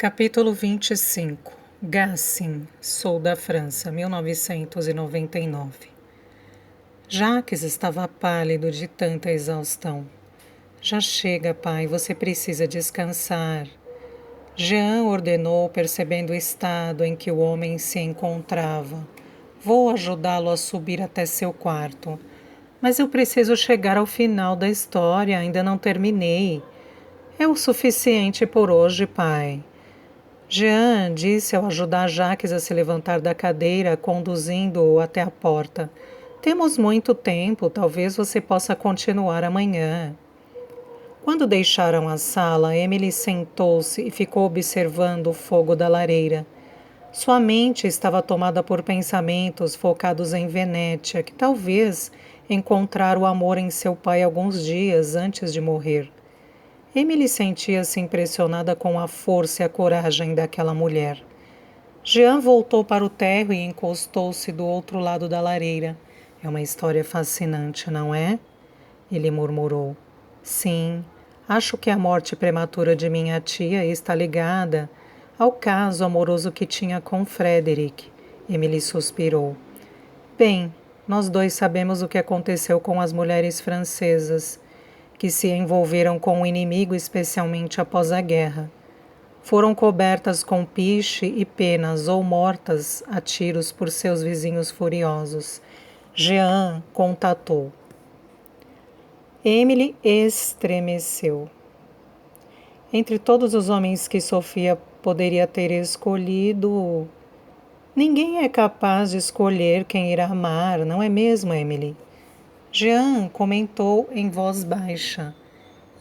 Capítulo 25. Gassin, Sou da França, 1999. Jacques estava pálido de tanta exaustão. Já chega, pai, você precisa descansar. Jean ordenou, percebendo o estado em que o homem se encontrava. Vou ajudá-lo a subir até seu quarto. Mas eu preciso chegar ao final da história, ainda não terminei. É o suficiente por hoje, pai. Jean disse ao ajudar Jacques a se levantar da cadeira, conduzindo-o até a porta. Temos muito tempo, talvez você possa continuar amanhã. Quando deixaram a sala, Emily sentou-se e ficou observando o fogo da lareira. Sua mente estava tomada por pensamentos focados em Venétia, que talvez encontrara o amor em seu pai alguns dias antes de morrer. Emily sentia-se impressionada com a força e a coragem daquela mulher. Jean voltou para o térreo e encostou-se do outro lado da lareira. É uma história fascinante, não é? Ele murmurou. Sim, acho que a morte prematura de minha tia está ligada ao caso amoroso que tinha com Frederick. Emily suspirou. Bem, nós dois sabemos o que aconteceu com as mulheres francesas, que se envolveram com o inimigo especialmente após a guerra. Foram cobertas com piche e penas ou mortas a tiros por seus vizinhos furiosos. Jean contatou. Emily estremeceu. Entre todos os homens que Sofia poderia ter escolhido, ninguém é capaz de escolher quem irá amar, não é mesmo, Emily? Jean comentou em voz baixa.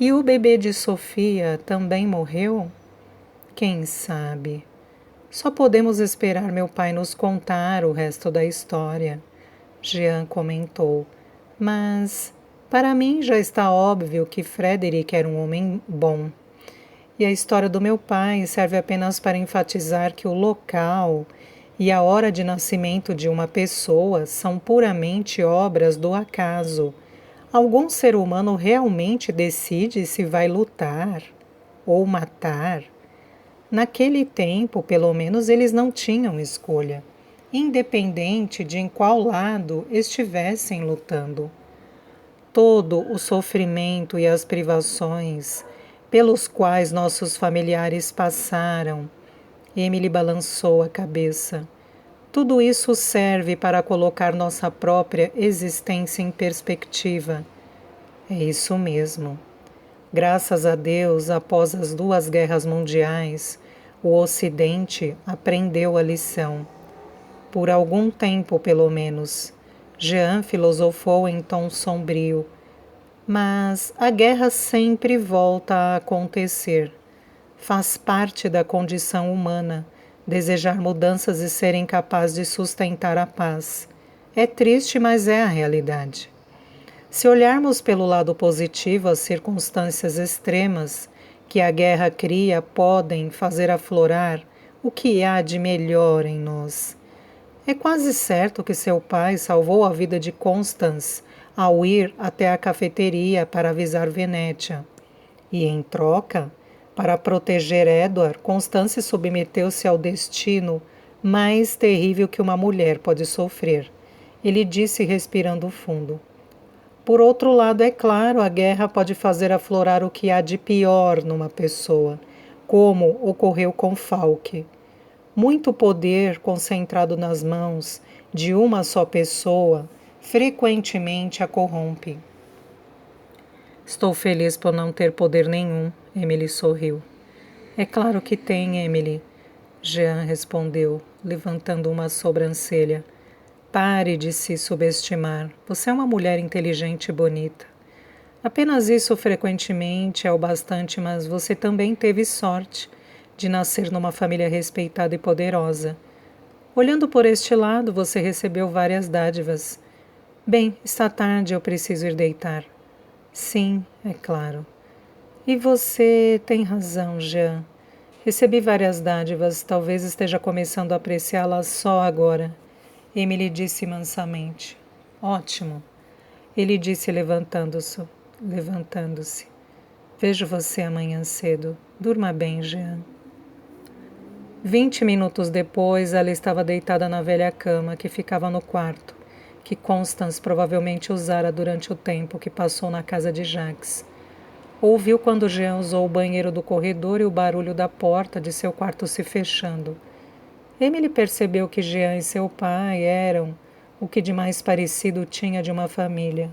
E o bebê de Sofia também morreu? Quem sabe? Só podemos esperar meu pai nos contar o resto da história. Jean comentou. Mas, para mim já está óbvio que Frederick era um homem bom. E a história do meu pai serve apenas para enfatizar que o local e a hora de nascimento de uma pessoa são puramente obras do acaso. Algum ser humano realmente decide se vai lutar ou matar? Naquele tempo, pelo menos, eles não tinham escolha, independente de em qual lado estivessem lutando. Todo o sofrimento e as privações pelos quais nossos familiares passaram. Emily balançou a cabeça. Tudo isso serve para colocar nossa própria existência em perspectiva. É isso mesmo. Graças a Deus, após as 2 guerras mundiais, o Ocidente aprendeu a lição. Por algum tempo, pelo menos. Jean filosofou em tom sombrio. Mas a guerra sempre volta a acontecer. Faz parte da condição humana desejar mudanças e ser incapaz de sustentar a paz. É triste, mas é a realidade. Se olharmos pelo lado positivo, as circunstâncias extremas que a guerra cria podem fazer aflorar o que há de melhor em nós. É quase certo que seu pai salvou a vida de Constance ao ir até a cafeteria para avisar Venétia. E, em troca, para proteger Edward, Constance submeteu-se ao destino mais terrível que uma mulher pode sofrer. Ele disse respirando fundo. Por outro lado, é claro, a guerra pode fazer aflorar o que há de pior numa pessoa, como ocorreu com Falk. Muito poder concentrado nas mãos de uma só pessoa frequentemente a corrompe. Estou feliz por não ter poder nenhum, Emily sorriu. É claro que tem, Emily, Jean respondeu, levantando uma sobrancelha. Pare de se subestimar. Você é uma mulher inteligente e bonita. Apenas isso frequentemente é o bastante, mas você também teve sorte de nascer numa família respeitada e poderosa. Olhando por este lado, você recebeu várias dádivas. Bem, está tarde, eu preciso ir deitar. Sim, é claro. E você tem razão, Jean. Recebi várias dádivas, talvez esteja começando a apreciá-las só agora. Emily disse mansamente. Ótimo. Ele disse levantando-se. Vejo você amanhã cedo. Durma bem, Jean. 20 minutos depois, ela estava deitada na velha cama que ficava no quarto, que Constance provavelmente usara durante o tempo que passou na casa de Jacques. Ouviu quando Jean usou o banheiro do corredor e o barulho da porta de seu quarto se fechando. Emily percebeu que Jean e seu pai eram o que de mais parecido tinha de uma família.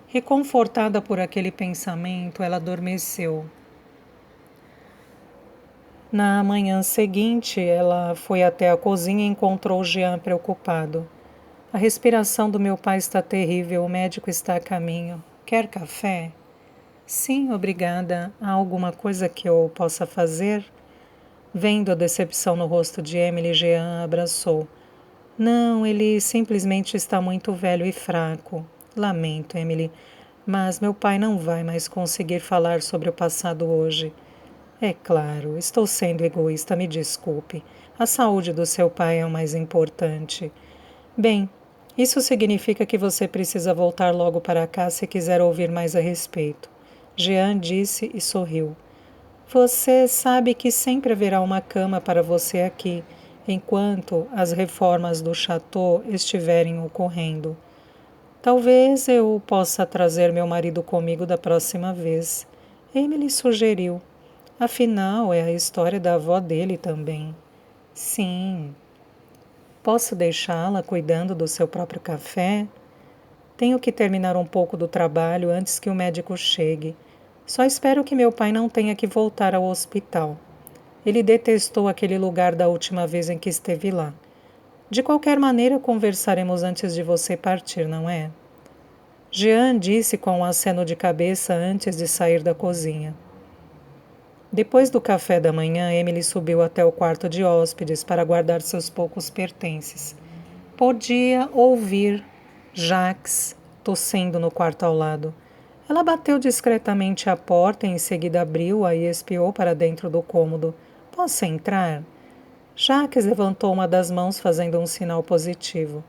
Reconfortada por aquele pensamento, ela adormeceu. Na manhã seguinte, ela foi até a cozinha e encontrou Jean preocupado. A respiração do meu pai está terrível, o médico está a caminho. Quer café? Sim, obrigada. Há alguma coisa que eu possa fazer? Vendo a decepção no rosto de Emily, Jean a abraçou. Não, ele simplesmente está muito velho e fraco. Lamento, Emily, mas meu pai não vai mais conseguir falar sobre o passado hoje. É claro, estou sendo egoísta, me desculpe. A saúde do seu pai é o mais importante. Bem, isso significa que você precisa voltar logo para cá se quiser ouvir mais a respeito. Jean disse e sorriu. Você sabe que sempre haverá uma cama para você aqui, enquanto as reformas do chateau estiverem ocorrendo. Talvez eu possa trazer meu marido comigo da próxima vez. Emily sugeriu. Afinal, é a história da avó dele também. Sim. Posso deixá-la cuidando do seu próprio café? Tenho que terminar um pouco do trabalho antes que o médico chegue. Só espero que meu pai não tenha que voltar ao hospital. Ele detestou aquele lugar da última vez em que esteve lá. De qualquer maneira, conversaremos antes de você partir, não é? Jean disse com um aceno de cabeça antes de sair da cozinha. Depois do café da manhã, Emily subiu até o quarto de hóspedes para guardar seus poucos pertences. Podia ouvir Jacques tossindo no quarto ao lado. Ela bateu discretamente à porta e em seguida abriu-a e espiou para dentro do cômodo. Posso entrar? Jacques levantou uma das mãos fazendo um sinal positivo.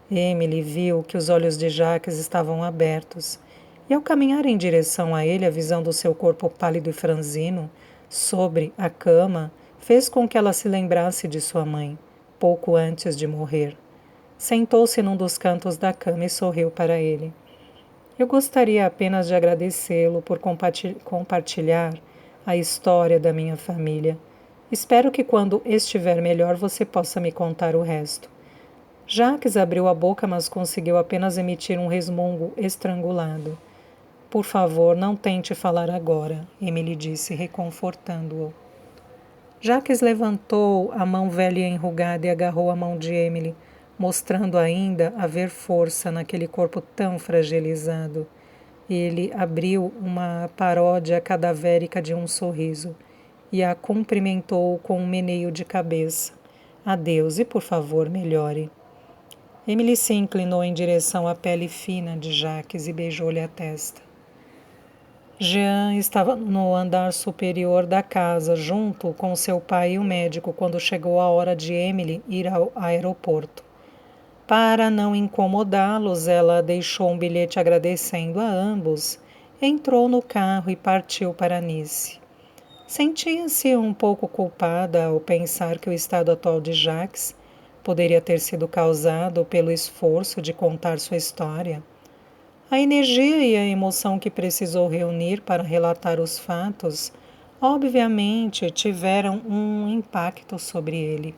Emily viu que os olhos de Jacques estavam abertos, e ao caminhar em direção a ele, a visão do seu corpo pálido e franzino, sobre a cama, fez com que ela se lembrasse de sua mãe, pouco antes de morrer. Sentou-se num dos cantos da cama e sorriu para ele. Eu gostaria apenas de agradecê-lo por compartilhar a história da minha família. Espero que quando estiver melhor você possa me contar o resto. Jacques abriu a boca, mas conseguiu apenas emitir um resmungo estrangulado. Por favor, não tente falar agora, Emily disse, reconfortando-o. Jacques levantou a mão velha e enrugada e agarrou a mão de Emily, mostrando ainda haver força naquele corpo tão fragilizado. Ele abriu uma paródia cadavérica de um sorriso e a cumprimentou com um meneio de cabeça. Adeus e, por favor, melhore. Emily se inclinou em direção à pele fina de Jacques e beijou-lhe a testa. Jean estava no andar superior da casa, junto com seu pai e o médico, quando chegou a hora de Emily ir ao aeroporto. Para não incomodá-los, ela deixou um bilhete agradecendo a ambos, entrou no carro e partiu para Nice. Sentia-se um pouco culpada ao pensar que o estado atual de Jacques poderia ter sido causado pelo esforço de contar sua história. A energia e a emoção que precisou reunir para relatar os fatos, obviamente, tiveram um impacto sobre ele.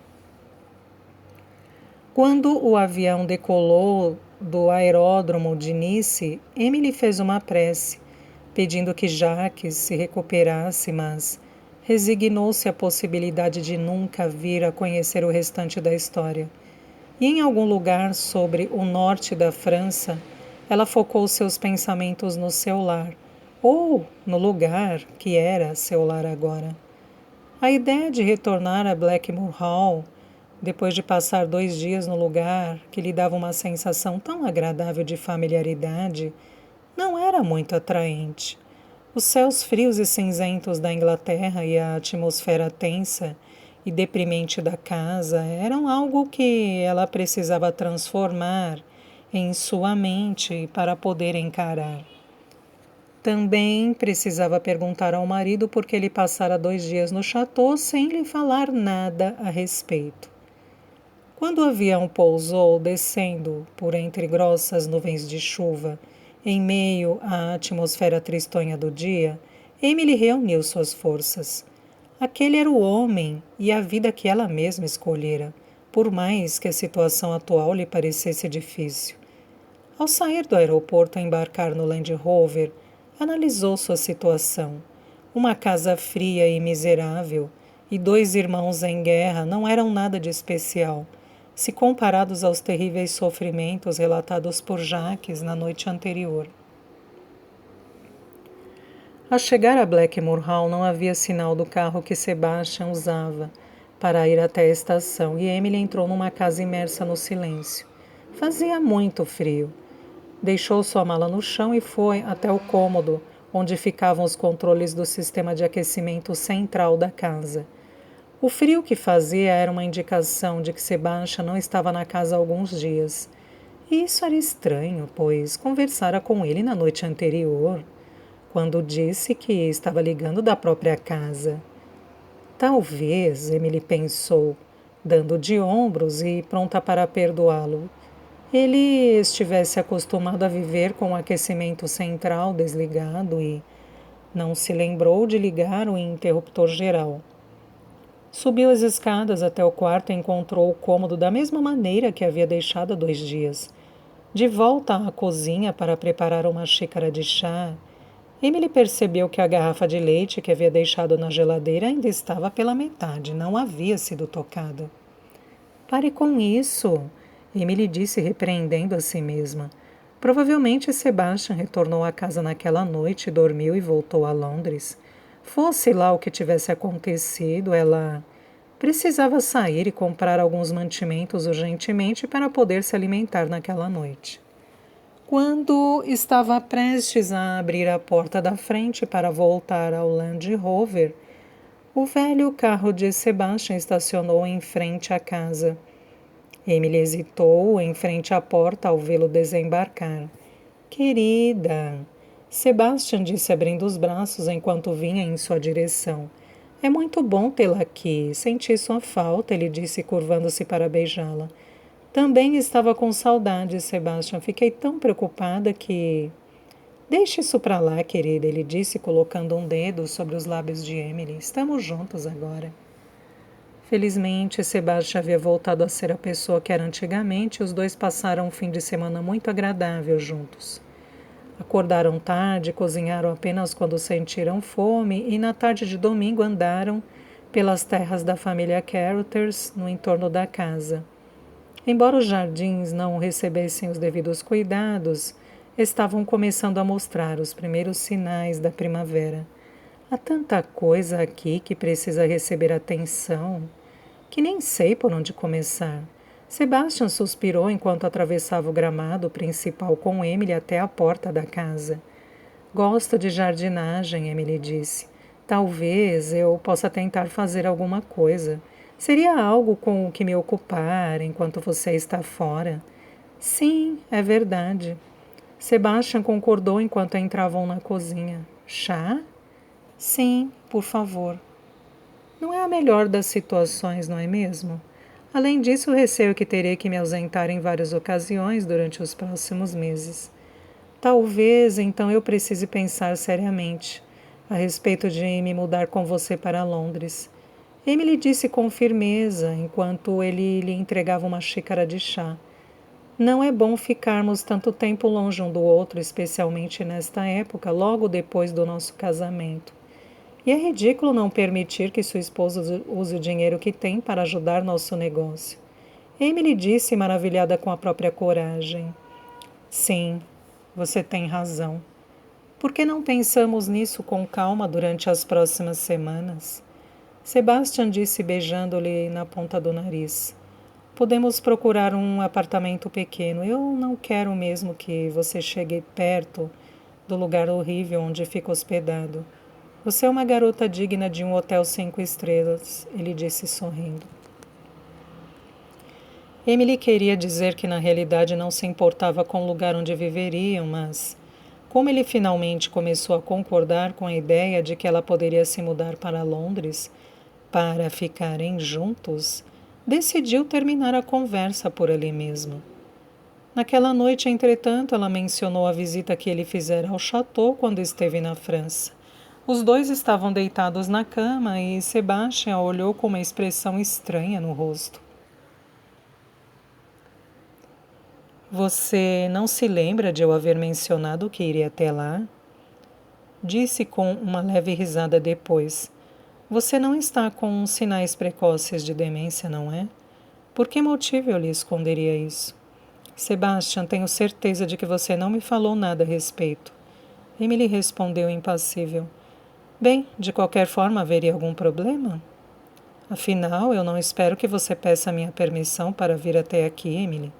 Quando o avião decolou do aeródromo de Nice, Emily fez uma prece, pedindo que Jacques se recuperasse, mas resignou-se à possibilidade de nunca vir a conhecer o restante da história. E em algum lugar sobre o norte da França, ela focou seus pensamentos no seu lar, ou no lugar que era seu lar agora. A ideia de retornar a Blackmoor Hall, depois de passar 2 dias no lugar que lhe dava uma sensação tão agradável de familiaridade, não era muito atraente. Os céus frios e cinzentos da Inglaterra e a atmosfera tensa e deprimente da casa eram algo que ela precisava transformar em sua mente para poder encarar. Também precisava perguntar ao marido por que ele passara 2 dias no chateau sem lhe falar nada a respeito. Quando o avião pousou, descendo por entre grossas nuvens de chuva, em meio à atmosfera tristonha do dia, Emily reuniu suas forças. Aquele era o homem e a vida que ela mesma escolhera, por mais que a situação atual lhe parecesse difícil. Ao sair do aeroporto e embarcar no Land Rover, analisou sua situação. Uma casa fria e miserável e 2 irmãos em guerra não eram nada de especial, se comparados aos terríveis sofrimentos relatados por Jacques na noite anterior. Ao chegar a Blackmore Hall, não havia sinal do carro que Sebastian usava para ir até a estação e Emily entrou numa casa imersa no silêncio. Fazia muito frio. Deixou sua mala no chão e foi até o cômodo onde ficavam os controles do sistema de aquecimento central da casa. O frio que fazia era uma indicação de que Sebastian não estava na casa há alguns dias. E isso era estranho, pois conversara com ele na noite anterior, quando disse que estava ligando da própria casa. Talvez, Emily pensou, dando de ombros e pronta para perdoá-lo, ele estivesse acostumado a viver com o aquecimento central desligado e não se lembrou de ligar o interruptor geral. Subiu as escadas até o quarto e encontrou o cômodo da mesma maneira que havia deixado há 2 dias. De volta à cozinha para preparar uma xícara de chá, Emily percebeu que a garrafa de leite que havia deixado na geladeira ainda estava pela metade, não havia sido tocada. Pare com isso, Emily disse, repreendendo a si mesma. Provavelmente Sebastian retornou à casa naquela noite, dormiu e voltou a Londres. Fosse lá o que tivesse acontecido, ela precisava sair e comprar alguns mantimentos urgentemente para poder se alimentar naquela noite. Quando estava prestes a abrir a porta da frente para voltar ao Land Rover, o velho carro de Sebastian estacionou em frente à casa. Emily hesitou em frente à porta ao vê-lo desembarcar. Querida, Sebastian disse abrindo os braços enquanto vinha em sua direção. É muito bom tê-la aqui. Senti sua falta, ele disse, curvando-se para beijá-la. Também estava com saudade, Sebastian. Fiquei tão preocupada que... Deixe isso para lá, querida, ele disse, colocando um dedo sobre os lábios de Emily. Estamos juntos agora. Felizmente, Sebastian havia voltado a ser a pessoa que era antigamente e os dois passaram um fim de semana muito agradável juntos. Acordaram tarde, cozinharam apenas quando sentiram fome e na tarde de domingo andaram pelas terras da família Carothers no entorno da casa. Embora os jardins não recebessem os devidos cuidados, estavam começando a mostrar os primeiros sinais da primavera. Há tanta coisa aqui que precisa receber atenção, que nem sei por onde começar. Sebastian suspirou enquanto atravessava o gramado principal com Emily até a porta da casa. Gosto de jardinagem, Emily disse. Talvez eu possa tentar fazer alguma coisa. Seria algo com o que me ocupar enquanto você está fora. Sim, é verdade. Sebastian concordou enquanto entravam na cozinha. Chá? Sim, por favor. Não é a melhor das situações, não é mesmo? Além disso, receio que terei que me ausentar em várias ocasiões durante os próximos meses. Talvez, então, eu precise pensar seriamente a respeito de me mudar com você para Londres. Emily disse com firmeza, enquanto ele lhe entregava uma xícara de chá. Não é bom ficarmos tanto tempo longe um do outro, especialmente nesta época, logo depois do nosso casamento. E é ridículo não permitir que sua esposa use o dinheiro que tem para ajudar nosso negócio. Emily disse, maravilhada com a própria coragem. Sim, você tem razão. Por que não pensamos nisso com calma durante as próximas semanas? Sebastian disse, beijando-lhe na ponta do nariz. Podemos procurar um apartamento pequeno. Eu não quero mesmo que você chegue perto do lugar horrível onde fica hospedado. Você é uma garota digna de um hotel 5 estrelas, ele disse sorrindo. Emily queria dizer que na realidade não se importava com o lugar onde viveriam, mas Como ele finalmente começou a concordar com a ideia de que ela poderia se mudar para Londres para ficarem juntos, decidiu terminar a conversa por ali mesmo. Naquela noite, entretanto, ela mencionou a visita que ele fizera ao château quando esteve na França. Os dois estavam deitados na cama e Sebastian a olhou com uma expressão estranha no rosto. Você não se lembra de eu haver mencionado que iria até lá? Disse com uma leve risada depois. Você não está com sinais precoces de demência, não é? Por que motivo eu lhe esconderia isso? Sebastian, tenho certeza de que você não me falou nada a respeito. Emily respondeu impassível. Bem, de qualquer forma, haveria algum problema? Afinal, eu não espero que você peça minha permissão para vir até aqui, Emily.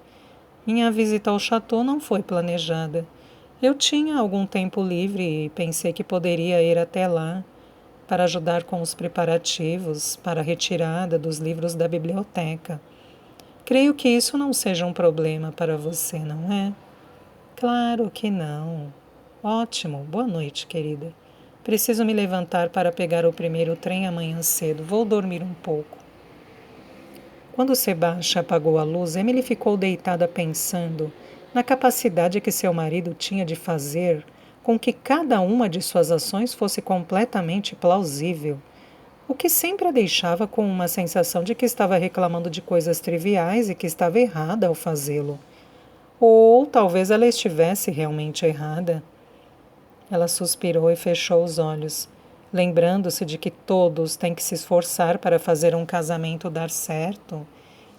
Minha visita ao château não foi planejada. Eu tinha algum tempo livre e pensei que poderia ir até lá para ajudar com os preparativos para a retirada dos livros da biblioteca. Creio que isso não seja um problema para você, não é? Claro que não. Ótimo. Boa noite, querida. Preciso me levantar para pegar o primeiro trem amanhã cedo. Vou dormir um pouco. Quando Sebastian apagou a luz, Emily ficou deitada pensando na capacidade que seu marido tinha de fazer com que cada uma de suas ações fosse completamente plausível, o que sempre a deixava com uma sensação de que estava reclamando de coisas triviais e que estava errada ao fazê-lo. Ou talvez ela estivesse realmente errada. Ela suspirou e fechou os olhos, lembrando-se de que todos têm que se esforçar para fazer um casamento dar certo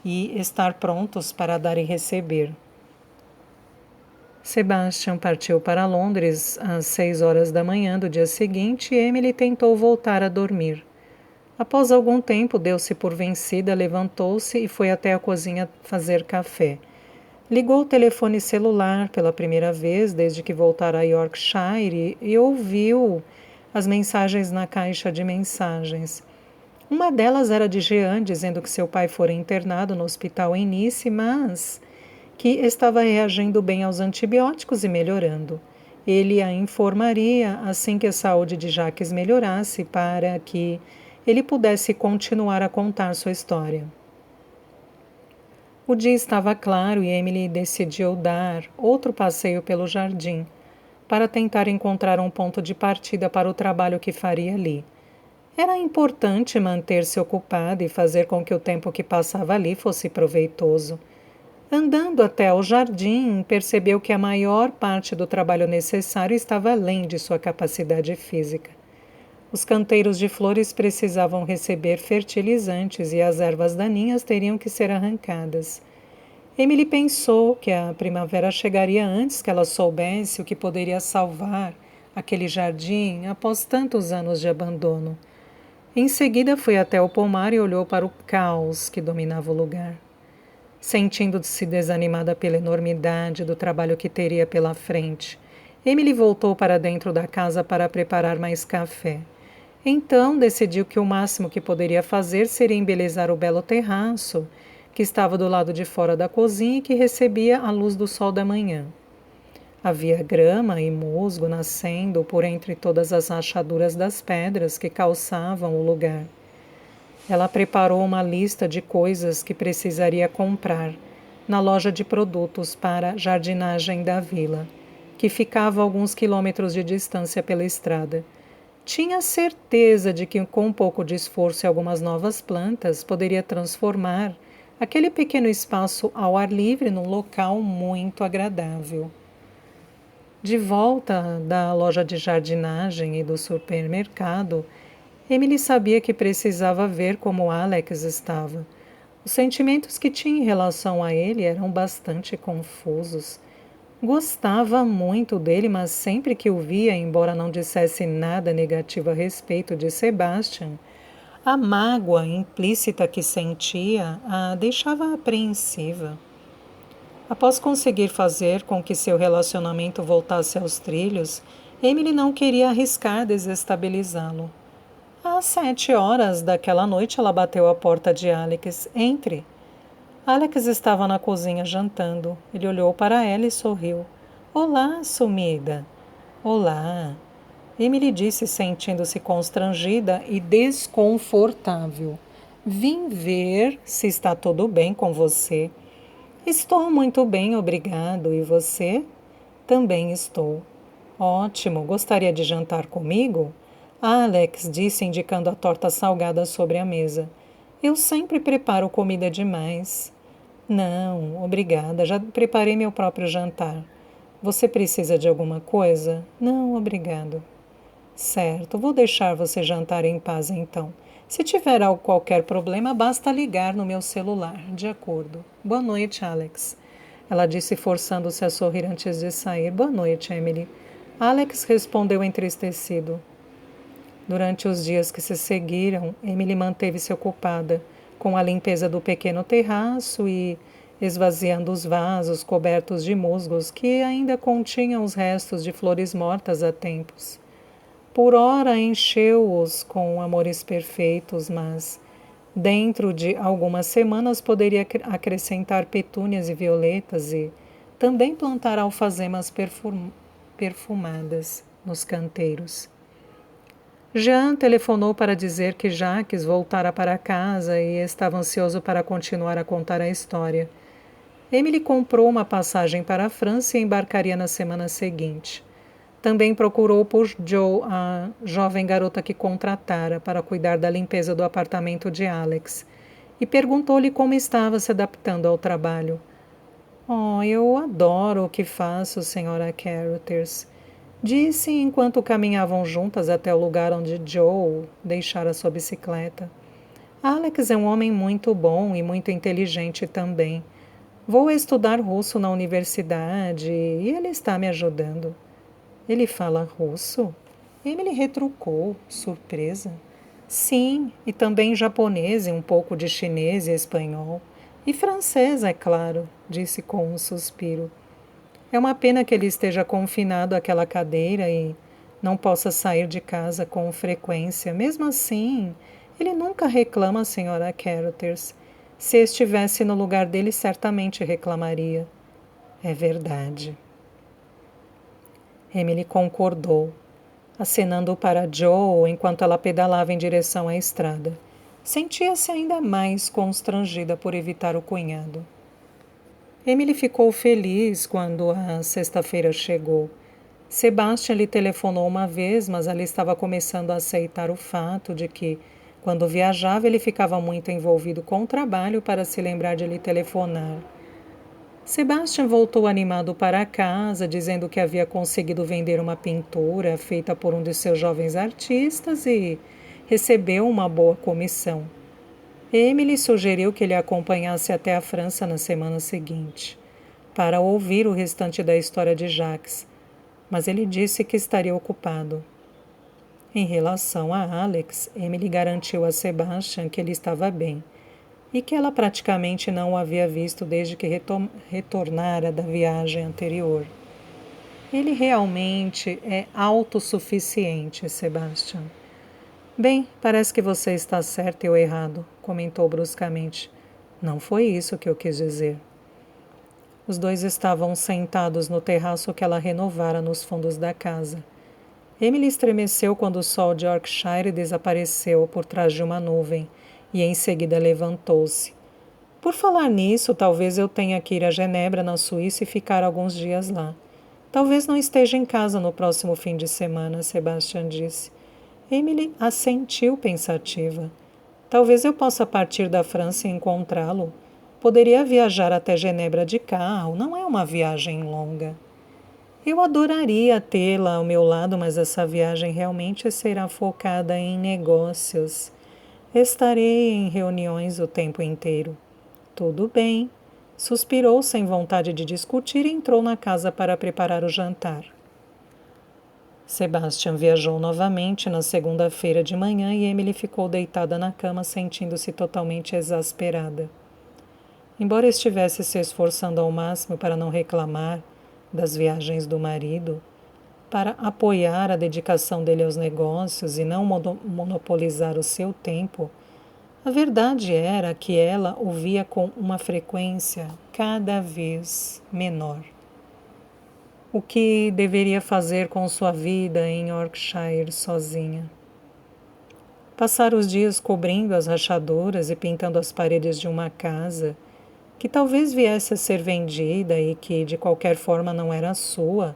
e estar prontos para dar e receber. Sebastian partiu para Londres às 6 horas da manhã do dia seguinte e Emily tentou voltar a dormir. Após algum tempo, deu-se por vencida, levantou-se e foi até a cozinha fazer café. Ligou o telefone celular pela primeira vez desde que voltara a Yorkshire e ouviu as mensagens na caixa de mensagens. Uma delas era de Jean, dizendo que seu pai fora internado no hospital em Nice, mas que estava reagindo bem aos antibióticos e melhorando. Ele a informaria assim que a saúde de Jacques melhorasse para que ele pudesse continuar a contar sua história. O dia estava claro e Emily decidiu dar outro passeio pelo jardim para tentar encontrar um ponto de partida para o trabalho que faria ali. Era importante manter-se ocupada e fazer com que o tempo que passava ali fosse proveitoso. Andando até ao jardim, percebeu que a maior parte do trabalho necessário estava além de sua capacidade física. Os canteiros de flores precisavam receber fertilizantes e as ervas daninhas teriam que ser arrancadas. Emily pensou que a primavera chegaria antes que ela soubesse o que poderia salvar aquele jardim após tantos anos de abandono. Em seguida foi até o pomar e olhou para o caos que dominava o lugar. Sentindo-se desanimada pela enormidade do trabalho que teria pela frente, Emily voltou para dentro da casa para preparar mais café. Então decidiu que o máximo que poderia fazer seria embelezar o belo terraço, que estava do lado de fora da cozinha e que recebia a luz do sol da manhã. Havia grama e musgo nascendo por entre todas as rachaduras das pedras que calçavam o lugar. Ela preparou uma lista de coisas que precisaria comprar na loja de produtos para jardinagem da vila, que ficava a alguns quilômetros de distância pela estrada. Tinha certeza de que, com um pouco de esforço e algumas novas plantas, poderia transformar aquele pequeno espaço ao ar livre num local muito agradável. De volta da loja de jardinagem e do supermercado, Emily sabia que precisava ver como Alex estava. Os sentimentos que tinha em relação a ele eram bastante confusos. Gostava muito dele, mas sempre que o via, embora não dissesse nada negativo a respeito de Sebastian, a mágoa implícita que sentia a deixava apreensiva. Após conseguir fazer com que seu relacionamento voltasse aos trilhos, Emily não queria arriscar desestabilizá-lo. Às 7 horas daquela noite, ela bateu à porta de Alex. Entre. Alex estava na cozinha jantando. Ele olhou para ela e sorriu. Olá, sumida. Olá, Emily disse, sentindo-se constrangida e desconfortável. Vim ver se está tudo bem com você. Estou muito bem, obrigado. E você? Também estou. Ótimo. Gostaria de jantar comigo? Alex disse, indicando a torta salgada sobre a mesa. Eu sempre preparo comida demais. Não, obrigada. Já preparei meu próprio jantar. Você precisa de alguma coisa? Não, obrigado. Certo, vou deixar você jantar em paz então. Se tiver qualquer problema, basta ligar no meu celular. De acordo. Boa noite, Alex. Ela disse, forçando-se a sorrir antes de sair. Boa noite, Emily. Alex respondeu entristecido. Durante os dias que se seguiram, Emily manteve-se ocupada com a limpeza do pequeno terraço e esvaziando os vasos cobertos de musgos que ainda continham os restos de flores mortas há tempos. Por ora encheu-os com amores perfeitos, mas dentro de algumas semanas poderia acrescentar petúnias e violetas e também plantar alfazemas perfumadas nos canteiros. Jean telefonou para dizer que Jacques voltara para casa e estava ansioso para continuar a contar a história. Emily comprou uma passagem para a França e embarcaria na semana seguinte. Também procurou por Joe, a jovem garota que contratara para cuidar da limpeza do apartamento de Alex, e perguntou-lhe como estava se adaptando ao trabalho. Oh, eu adoro o que faço, Sra. Carruthers, disse enquanto caminhavam juntas até o lugar onde Joe deixara sua bicicleta. Alex é um homem muito bom e muito inteligente também. Vou estudar russo na universidade e ele está me ajudando. Ele fala russo? Emily retrucou, surpresa. Sim, e também japonês e um pouco de chinês e espanhol. E francês, é claro, disse com um suspiro. É uma pena que ele esteja confinado àquela cadeira e não possa sair de casa com frequência. Mesmo assim, ele nunca reclama, Sra. Carruthers. Se estivesse no lugar dele, certamente reclamaria. É verdade. Emily concordou, acenando para Joe enquanto ela pedalava em direção à estrada. Sentia-se ainda mais constrangida por evitar o cunhado. Emily ficou feliz quando a sexta-feira chegou. Sebastian lhe telefonou uma vez, mas ela estava começando a aceitar o fato de que, quando viajava, ele ficava muito envolvido com o trabalho para se lembrar de lhe telefonar. Sebastian voltou animado para casa, dizendo que havia conseguido vender uma pintura feita por um de seus jovens artistas e recebeu uma boa comissão. Emily sugeriu que ele acompanhasse até a França na semana seguinte, para ouvir o restante da história de Jacques, mas ele disse que estaria ocupado. Em relação a Alex, Emily garantiu a Sebastian que ele estava bem e que ela praticamente não o havia visto desde que retornara da viagem anterior. Ele realmente é autossuficiente, Sebastian. Bem, parece que você está certo e eu errado, comentou bruscamente. Não foi isso que eu quis dizer. Os dois estavam sentados no terraço que ela renovara nos fundos da casa. Emily estremeceu quando o sol de Yorkshire desapareceu por trás de uma nuvem e em seguida levantou-se. Por falar nisso, talvez eu tenha que ir a Genebra, na Suíça, e ficar alguns dias lá. Talvez não esteja em casa no próximo fim de semana, Sebastian disse. Emily assentiu pensativa. Talvez eu possa partir da França e encontrá-lo. Poderia viajar até Genebra de carro, não é uma viagem longa. Eu adoraria tê-la ao meu lado, mas essa viagem realmente será focada em negócios. Estarei em reuniões o tempo inteiro. Tudo bem. Suspirou sem vontade de discutir e entrou na casa para preparar o jantar. Sebastian viajou novamente na segunda-feira de manhã e Emily ficou deitada na cama, sentindo-se totalmente exasperada. Embora estivesse se esforçando ao máximo para não reclamar das viagens do marido, para apoiar a dedicação dele aos negócios e não monopolizar o seu tempo, a verdade era que ela o via com uma frequência cada vez menor. O que deveria fazer com sua vida em Yorkshire sozinha? Passar os dias cobrindo as rachaduras e pintando as paredes de uma casa que talvez viesse a ser vendida e que de qualquer forma não era sua,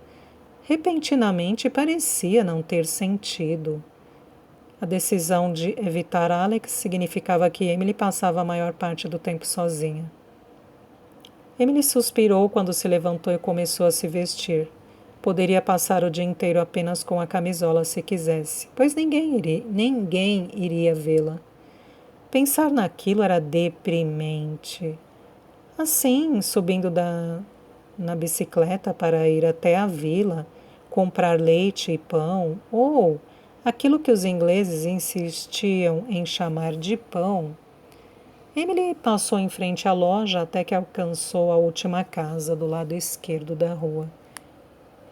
repentinamente parecia não ter sentido. A decisão de evitar Alex significava que Emily passava a maior parte do tempo sozinha. Emily suspirou quando se levantou e começou a se vestir. Poderia passar o dia inteiro apenas com a camisola se quisesse, pois ninguém iria vê-la. Pensar naquilo era deprimente. Assim, subindo na bicicleta para ir até a vila, comprar leite e pão, ou aquilo que os ingleses insistiam em chamar de pão, Emily passou em frente à loja até que alcançou a última casa do lado esquerdo da rua.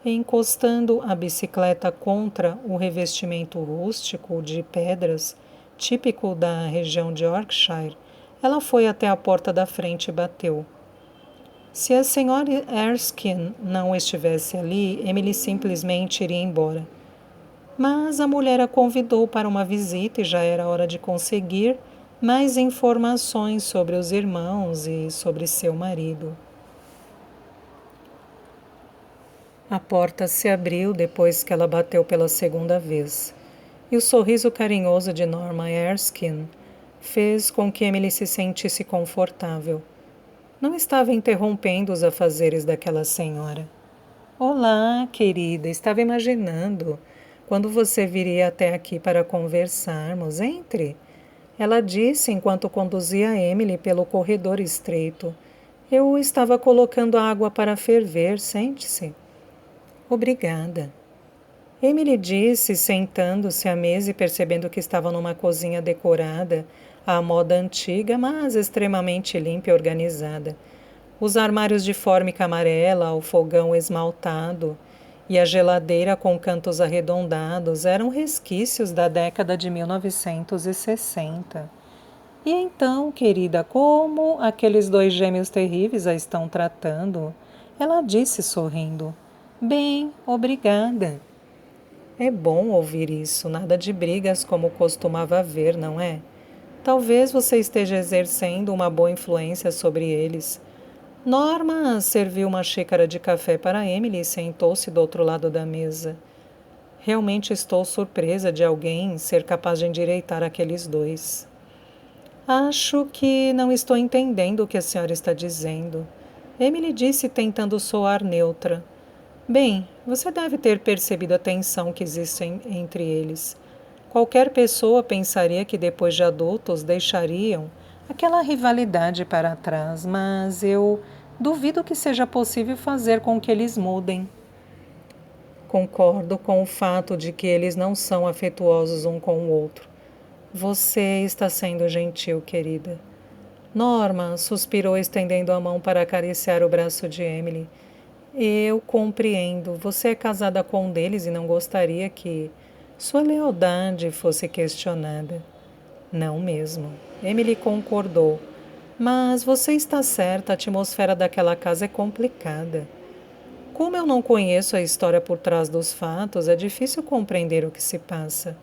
Encostando a bicicleta contra o revestimento rústico de pedras, típico da região de Yorkshire, ela foi até a porta da frente e bateu. Se a senhora Erskine não estivesse ali, Emily simplesmente iria embora. Mas a mulher a convidou para uma visita e já era hora de conseguir mais informações sobre os irmãos e sobre seu marido. A porta se abriu depois que ela bateu pela segunda vez, e o sorriso carinhoso de Norma Erskine fez com que Emily se sentisse confortável. Não estava interrompendo os afazeres daquela senhora. Olá, querida, estava imaginando quando você viria até aqui para conversarmos. Entre. Ela disse enquanto conduzia Emily pelo corredor estreito. Eu estava colocando a água para ferver. Sente-se. Obrigada. Emily disse, sentando-se à mesa e percebendo que estava numa cozinha decorada, à moda antiga, mas extremamente limpa e organizada. Os armários de fórmica amarela, o fogão esmaltado e a geladeira com cantos arredondados eram resquícios da década de 1960. E então, querida, como aqueles dois gêmeos terríveis a estão tratando? Ela disse sorrindo. Bem, obrigada. É bom ouvir isso, nada de brigas como costumava haver, não é? Talvez você esteja exercendo uma boa influência sobre eles. Norma serviu uma xícara de café para Emily e sentou-se do outro lado da mesa. Realmente estou surpresa de alguém ser capaz de endireitar aqueles dois. Acho que não estou entendendo o que a senhora está dizendo. Emily disse tentando soar neutra. Bem, você deve ter percebido a tensão que existe entre eles. Qualquer pessoa pensaria que depois de adultos deixariam aquela rivalidade para trás, mas eu duvido que seja possível fazer com que eles mudem. Concordo com o fato de que eles não são afetuosos um com o outro. Você está sendo gentil, querida. Norma suspirou, estendendo a mão para acariciar o braço de Emily. Eu compreendo. Você é casada com um deles e não gostaria que sua lealdade fosse questionada. Não mesmo. Emily concordou. Mas você está certa, a atmosfera daquela casa é complicada. Como eu não conheço a história por trás dos fatos, é difícil compreender o que se passa.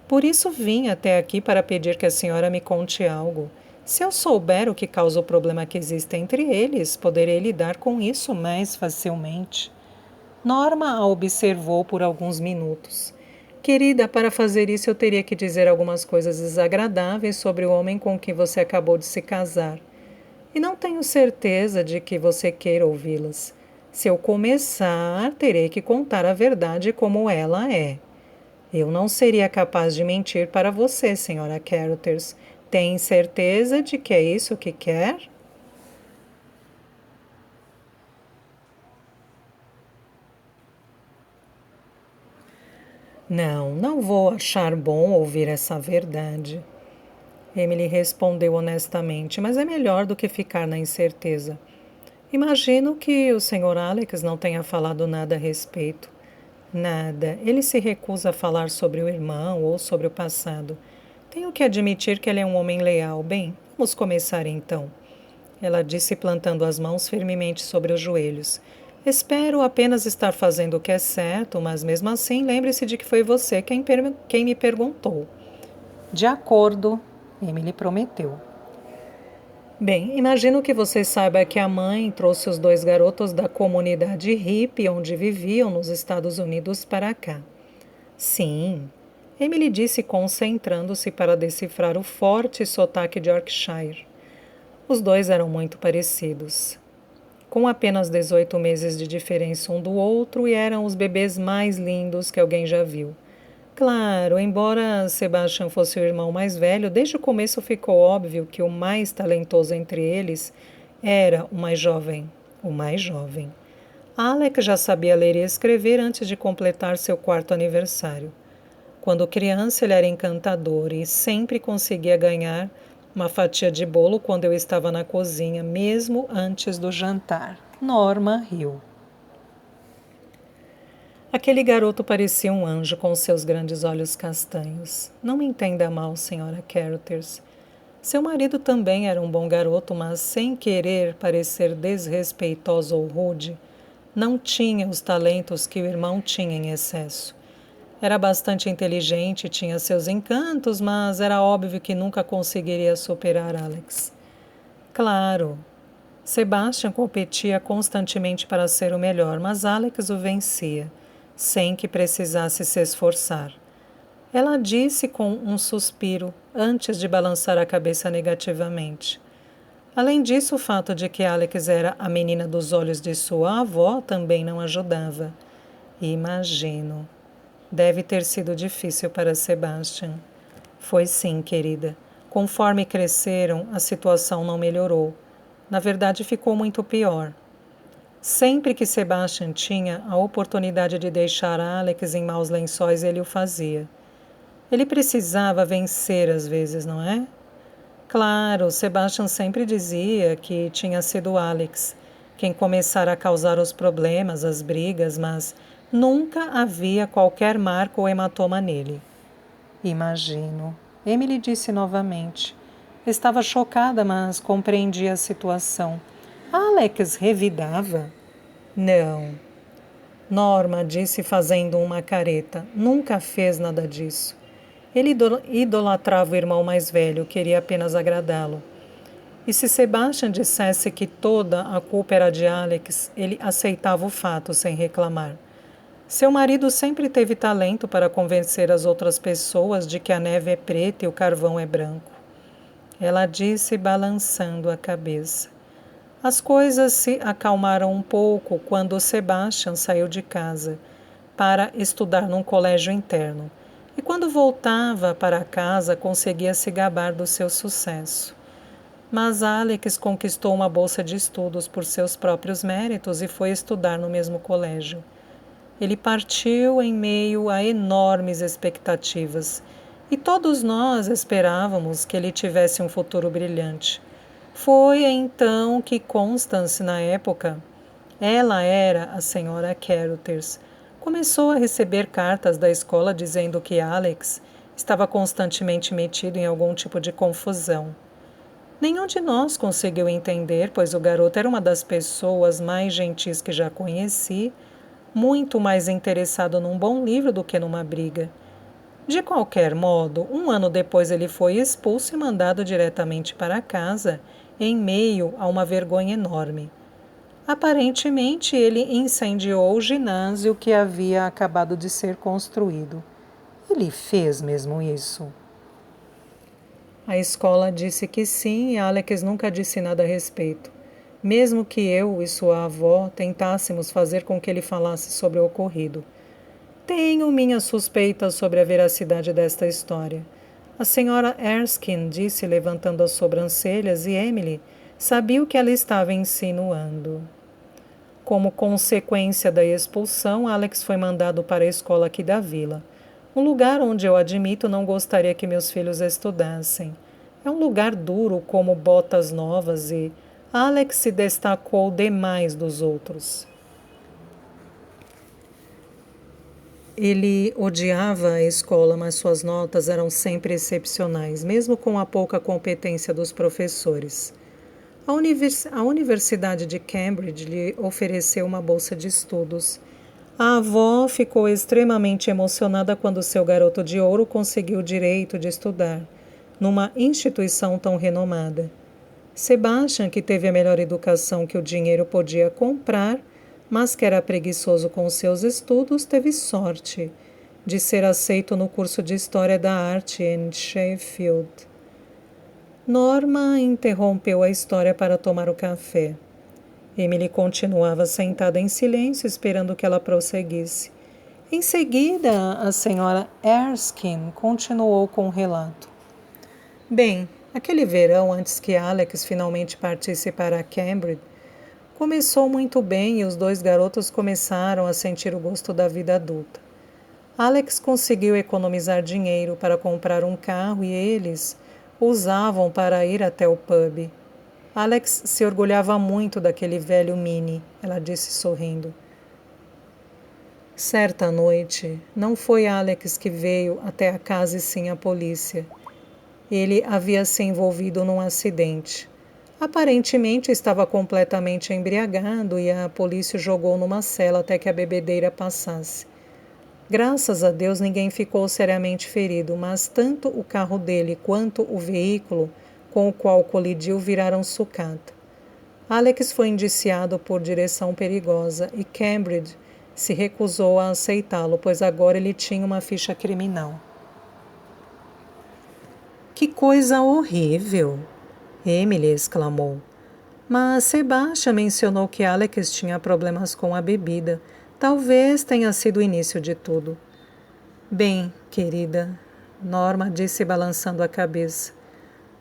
Por isso vim até aqui para pedir que a senhora me conte algo. Se eu souber o que causa o problema que existe entre eles, poderei lidar com isso mais facilmente. Norma a observou por alguns minutos. Querida, para fazer isso eu teria que dizer algumas coisas desagradáveis sobre o homem com quem você acabou de se casar. E não tenho certeza de que você queira ouvi-las. Se eu começar, terei que contar a verdade como ela é. Eu não seria capaz de mentir para você, senhora Carruthers. Tem certeza de que é isso que quer? Não, não vou achar bom ouvir essa verdade. Emily respondeu honestamente, mas é melhor do que ficar na incerteza. Imagino que o Sr. Alex não tenha falado nada a respeito. Nada. Ele se recusa a falar sobre o irmão ou sobre o passado. Tenho que admitir que ele é um homem leal. Bem, vamos começar então. Ela disse plantando as mãos firmemente sobre os joelhos. Espero apenas estar fazendo o que é certo, mas mesmo assim lembre-se de que foi você quem me perguntou. De acordo, Emily prometeu. Bem, imagino que você saiba que a mãe trouxe os 2 garotos da comunidade hippie onde viviam nos Estados Unidos para cá. Sim, Emily disse concentrando-se para decifrar o forte sotaque de Yorkshire. Os 2 eram muito parecidos. Com apenas 18 meses de diferença um do outro, e eram os bebês mais lindos que alguém já viu. Claro, embora Sebastian fosse o irmão mais velho, desde o começo ficou óbvio que o mais talentoso entre eles era o mais jovem. O mais jovem. Alex já sabia ler e escrever antes de completar seu 4º aniversário. Quando criança, ele era encantador e sempre conseguia ganhar uma fatia de bolo quando eu estava na cozinha, mesmo antes do jantar. Norma riu. Aquele garoto parecia um anjo com seus grandes olhos castanhos. Não me entenda mal, senhora Carruthers. Seu marido também era um bom garoto, mas sem querer parecer desrespeitoso ou rude, não tinha os talentos que o irmão tinha em excesso. Era bastante inteligente, tinha seus encantos, mas era óbvio que nunca conseguiria superar Alex. Claro, Sebastian competia constantemente para ser o melhor, mas Alex o vencia, sem que precisasse se esforçar. Ela disse com um suspiro, antes de balançar a cabeça negativamente. Além disso, o fato de que Alex era a menina dos olhos de sua avó também não ajudava. Imagino. Deve ter sido difícil para Sebastian. Foi sim, querida. Conforme cresceram, a situação não melhorou. Na verdade, ficou muito pior. Sempre que Sebastian tinha a oportunidade de deixar Alex em maus lençóis, ele o fazia. Ele precisava vencer às vezes, não é? Claro, Sebastian sempre dizia que tinha sido Alex quem começara a causar os problemas, as brigas, mas nunca havia qualquer marca ou hematoma nele. Imagino. Emily disse novamente. Estava chocada, mas compreendia a situação. Alex revidava? Não. Norma disse fazendo uma careta. Nunca fez nada disso. Ele idolatrava o irmão mais velho, queria apenas agradá-lo. E se Sebastian dissesse que toda a culpa era de Alex, ele aceitava o fato sem reclamar. Seu marido sempre teve talento para convencer as outras pessoas de que a neve é preta e o carvão é branco. Ela disse, balançando a cabeça. As coisas se acalmaram um pouco quando Sebastian saiu de casa para estudar num colégio interno. E quando voltava para casa, conseguia se gabar do seu sucesso. Mas Alex conquistou uma bolsa de estudos por seus próprios méritos e foi estudar no mesmo colégio. Ele partiu em meio a enormes expectativas, e todos nós esperávamos que ele tivesse um futuro brilhante. Foi então que Constance, na época, ela era a senhora Carruthers, começou a receber cartas da escola dizendo que Alex estava constantemente metido em algum tipo de confusão. Nenhum de nós conseguiu entender, pois o garoto era uma das pessoas mais gentis que já conheci, muito mais interessado num bom livro do que numa briga. De qualquer modo, 1 ano depois ele foi expulso e mandado diretamente para casa, em meio a uma vergonha enorme. Aparentemente, ele incendiou o ginásio que havia acabado de ser construído. Ele fez mesmo isso? A escola disse que sim e Alex nunca disse nada a respeito. Mesmo que eu e sua avó tentássemos fazer com que ele falasse sobre o ocorrido. Tenho minhas suspeitas sobre a veracidade desta história. A senhora Erskine disse, levantando as sobrancelhas, e Emily sabia o que ela estava insinuando. Como consequência da expulsão, Alex foi mandado para a escola aqui da vila. Um lugar onde eu admito não gostaria que meus filhos estudassem. É um lugar duro como botas novas e Alex se destacou demais dos outros. Ele odiava a escola, mas suas notas eram sempre excepcionais, mesmo com a pouca competência dos professores. A Universidade de Cambridge lhe ofereceu uma bolsa de estudos. A avó ficou extremamente emocionada quando seu garoto de ouro conseguiu o direito de estudar numa instituição tão renomada. Sebastian, que teve a melhor educação que o dinheiro podia comprar, mas que era preguiçoso com seus estudos, teve sorte de ser aceito no curso de História da Arte em Sheffield. Norma interrompeu a história para tomar o café. Emily continuava sentada em silêncio, esperando que ela prosseguisse. Em seguida, a senhora Erskine continuou com o relato. Bem, aquele verão, antes que Alex finalmente partisse para Cambridge, começou muito bem e os dois garotos começaram a sentir o gosto da vida adulta. Alex conseguiu economizar dinheiro para comprar um carro e eles o usavam para ir até o pub. Alex se orgulhava muito daquele velho Mini, ela disse sorrindo. Certa noite, não foi Alex que veio até a casa e sim a polícia. Ele havia se envolvido num acidente. Aparentemente estava completamente embriagado e a polícia o jogou numa cela até que a bebedeira passasse. Graças a Deus ninguém ficou seriamente ferido, mas tanto o carro dele quanto o veículo com o qual colidiu viraram sucata. Alex foi indiciado por direção perigosa e Cambridge se recusou a aceitá-lo, pois agora ele tinha uma ficha criminal. Que coisa horrível! Emily exclamou. Mas Sebastian mencionou que Alex tinha problemas com a bebida. Talvez tenha sido o início de tudo. Bem, querida, Norma disse balançando a cabeça.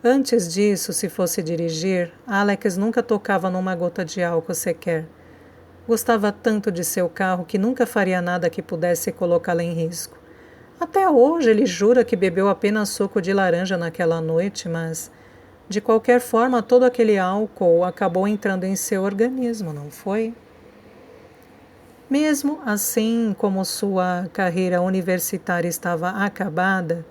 Antes disso, se fosse dirigir, Alex nunca tocava numa gota de álcool sequer. Gostava tanto de seu carro que nunca faria nada que pudesse colocá-lo em risco. Até hoje ele jura que bebeu apenas suco de laranja naquela noite, mas, de qualquer forma, todo aquele álcool acabou entrando em seu organismo, não foi? Mesmo assim como sua carreira universitária estava acabada,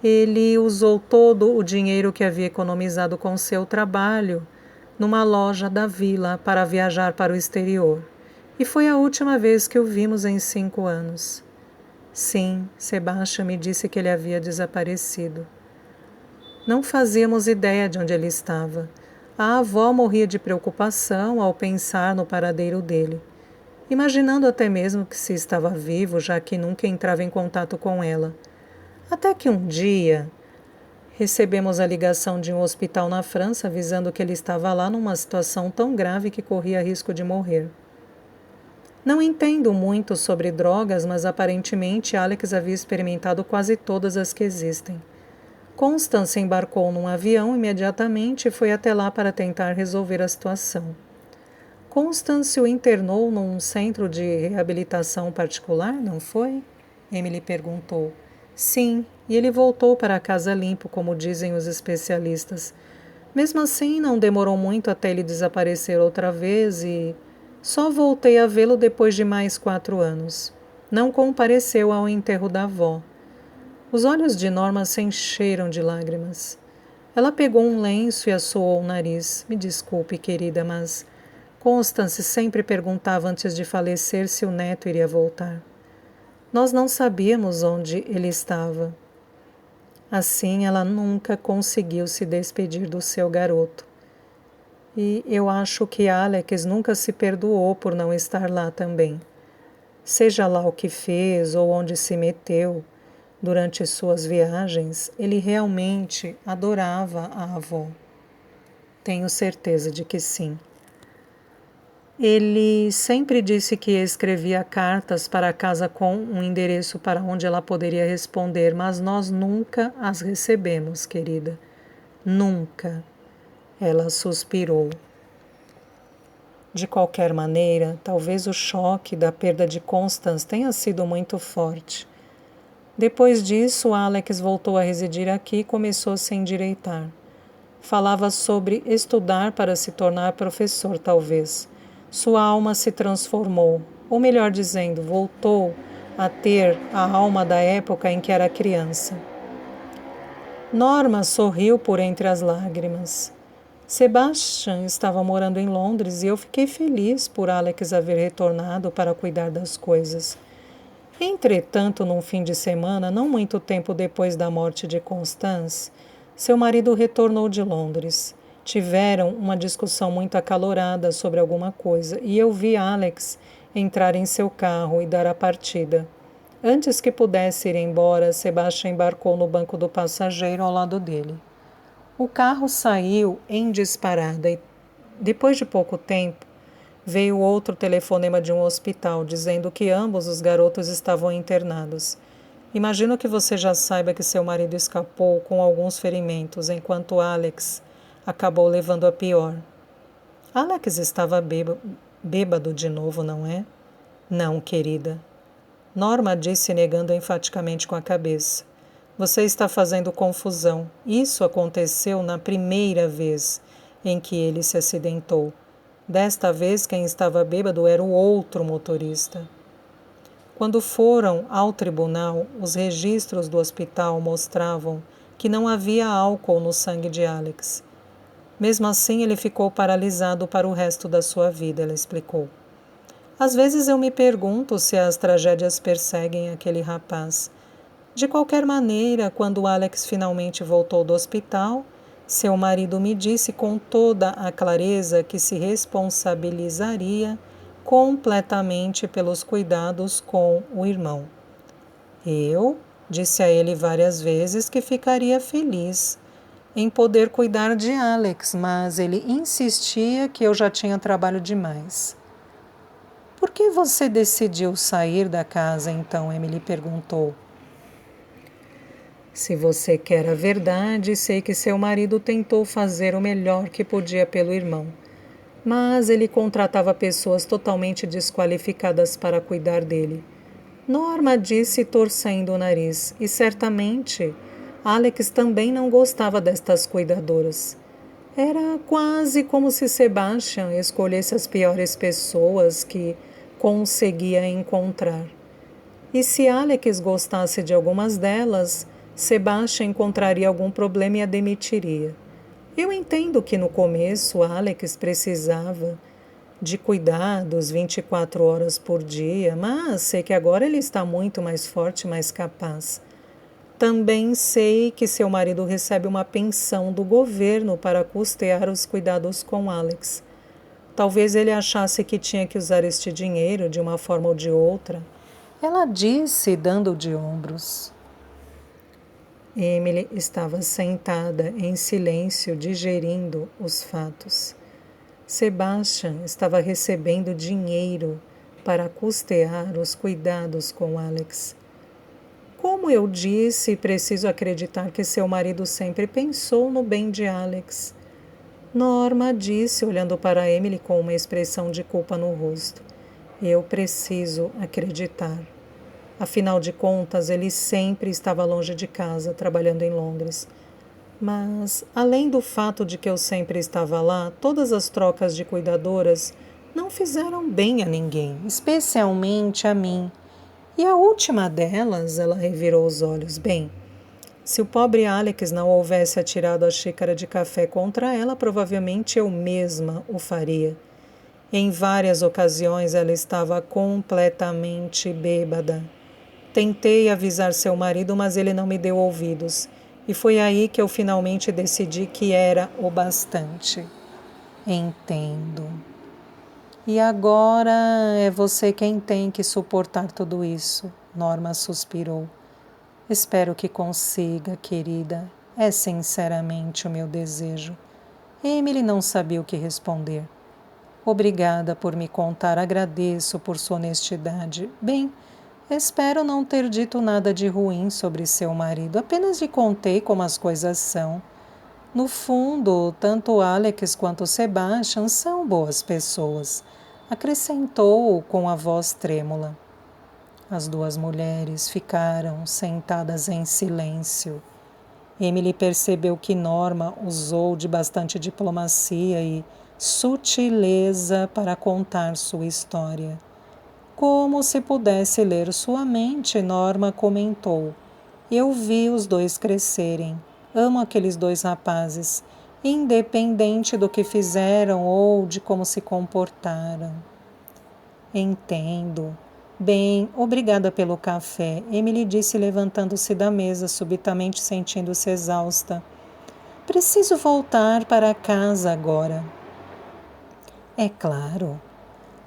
ele usou todo o dinheiro que havia economizado com seu trabalho numa loja da vila para viajar para o exterior. E foi a última vez que o vimos em 5 anos. Sim, Sebastian me disse que ele havia desaparecido. Não fazíamos ideia de onde ele estava. A avó morria de preocupação ao pensar no paradeiro dele, imaginando até mesmo que se estava vivo, já que nunca entrava em contato com ela. Até que um dia recebemos a ligação de um hospital na França avisando que ele estava lá numa situação tão grave que corria risco de morrer. Não entendo muito sobre drogas, mas aparentemente Alex havia experimentado quase todas as que existem. Constance embarcou num avião imediatamente e foi até lá para tentar resolver a situação. Constance o internou num centro de reabilitação particular, não foi? Emily perguntou. Sim, e ele voltou para casa limpo, como dizem os especialistas. Mesmo assim, não demorou muito até ele desaparecer outra vez e só voltei a vê-lo depois de mais 4 anos. Não compareceu ao enterro da avó. Os olhos de Norma se encheram de lágrimas. Ela pegou um lenço e assoou o nariz. Me desculpe, querida, mas Constance sempre perguntava antes de falecer se o neto iria voltar. Nós não sabíamos onde ele estava. Assim, ela nunca conseguiu se despedir do seu garoto. E eu acho que Alex nunca se perdoou por não estar lá também. Seja lá o que fez ou onde se meteu durante suas viagens, ele realmente adorava a avó. Tenho certeza de que sim. Ele sempre disse que escrevia cartas para casa com um endereço para onde ela poderia responder, mas nós nunca as recebemos, querida. Nunca. Ela suspirou. De qualquer maneira, talvez o choque da perda de Constance tenha sido muito forte. Depois disso, Alex voltou a residir aqui e começou a se endireitar. Falava sobre estudar para se tornar professor, talvez. Sua alma se transformou, ou melhor dizendo, voltou a ter a alma da época em que era criança. Norma sorriu por entre as lágrimas. Sebastian estava morando em Londres e eu fiquei feliz por Alex haver retornado para cuidar das coisas. Entretanto, num fim de semana, não muito tempo depois da morte de Constance, seu marido retornou de Londres. Tiveram uma discussão muito acalorada sobre alguma coisa e eu vi Alex entrar em seu carro e dar a partida. Antes que pudesse ir embora, Sebastian embarcou no banco do passageiro ao lado dele. O carro saiu em disparada e, depois de pouco tempo, veio outro telefonema de um hospital dizendo que ambos os garotos estavam internados. Imagino que você já saiba que seu marido escapou com alguns ferimentos, enquanto Alex acabou levando a pior. Alex estava bêbado de novo, não é? Não, querida. Norma disse negando enfaticamente com a cabeça. Você está fazendo confusão. Isso aconteceu na primeira vez em que ele se acidentou. Desta vez, quem estava bêbado era o outro motorista. Quando foram ao tribunal, os registros do hospital mostravam que não havia álcool no sangue de Alex. Mesmo assim, ele ficou paralisado para o resto da sua vida, ela explicou. Às vezes eu me pergunto se as tragédias perseguem aquele rapaz. De qualquer maneira, quando Alex finalmente voltou do hospital, seu marido me disse com toda a clareza que se responsabilizaria completamente pelos cuidados com o irmão. Eu disse a ele várias vezes que ficaria feliz em poder cuidar de Alex, mas ele insistia que eu já tinha trabalho demais. Por que você decidiu sair da casa, então? Emily perguntou. Se você quer a verdade, sei que seu marido tentou fazer o melhor que podia pelo irmão. Mas ele contratava pessoas totalmente desqualificadas para cuidar dele. Norma disse torcendo o nariz, e certamente Alex também não gostava destas cuidadoras. Era quase como se Sebastian escolhesse as piores pessoas que conseguia encontrar. E se Alex gostasse de algumas delas, Sebastian encontraria algum problema e a demitiria. Eu entendo que no começo Alex precisava de cuidados 24 horas por dia, mas sei que agora ele está muito mais forte e mais capaz. Também sei que seu marido recebe uma pensão do governo para custear os cuidados com Alex. Talvez ele achasse que tinha que usar este dinheiro de uma forma ou de outra. Ela disse, dando de ombros. Emily estava sentada em silêncio, digerindo os fatos. Sebastian estava recebendo dinheiro para custear os cuidados com Alex. Como eu disse, preciso acreditar que seu marido sempre pensou no bem de Alex. Norma disse, olhando para Emily com uma expressão de culpa no rosto. Eu preciso acreditar. Afinal de contas, ele sempre estava longe de casa, trabalhando em Londres. Mas, além do fato de que eu sempre estava lá, todas as trocas de cuidadoras não fizeram bem a ninguém, especialmente a mim. E a última delas, ela revirou os olhos. Bem, se o pobre Alex não houvesse atirado a xícara de café contra ela, provavelmente eu mesma o faria. Em várias ocasiões ela estava completamente bêbada. Tentei avisar seu marido, mas ele não me deu ouvidos. E foi aí que eu finalmente decidi que era o bastante. Entendo. E agora é você quem tem que suportar tudo isso, Norma suspirou. Espero que consiga, querida. É sinceramente o meu desejo. Emily não sabia o que responder. Obrigada por me contar, agradeço por sua honestidade. Bem, espero não ter dito nada de ruim sobre seu marido, apenas lhe contei como as coisas são. No fundo, tanto Alex quanto Sebastian são boas pessoas, acrescentou com a voz trêmula. As duas mulheres ficaram sentadas em silêncio. Emily percebeu que Norma usou de bastante diplomacia e sutileza para contar sua história. Como se pudesse ler sua mente, Norma comentou. Eu vi os dois crescerem. Amo aqueles dois rapazes. independente do que fizeram ou de como se comportaram. Entendo. Bem, obrigada pelo café, Emily disse levantando-se da mesa, subitamente sentindo-se exausta. Preciso voltar para casa agora. É claro.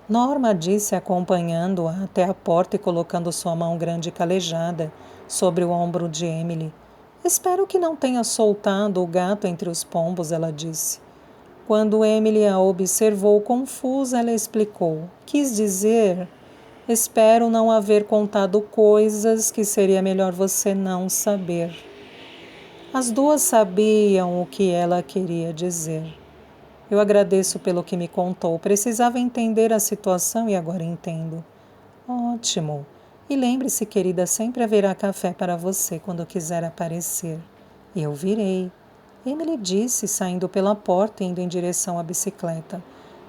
Norma disse acompanhando-a até a porta e colocando sua mão grande e calejada sobre o ombro de Emily. Espero que não tenha soltado o gato entre os pombos, ela disse. Quando Emily a observou confusa, ela explicou. Quis dizer, espero não haver contado coisas que seria melhor você não saber. As duas sabiam o que ela queria dizer. Eu agradeço pelo que me contou. Precisava entender a situação e agora entendo. Ótimo. E lembre-se, querida, sempre haverá café para você quando quiser aparecer. Eu virei. Emily disse, saindo pela porta e indo em direção à bicicleta.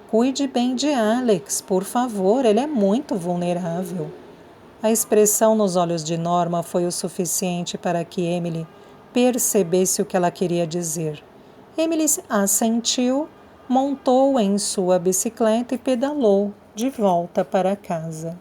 Cuide bem de Alex, por favor, ele é muito vulnerável. A expressão nos olhos de Norma foi o suficiente para que Emily percebesse o que ela queria dizer. Emily assentiu, montou em sua bicicleta e pedalou de volta para casa.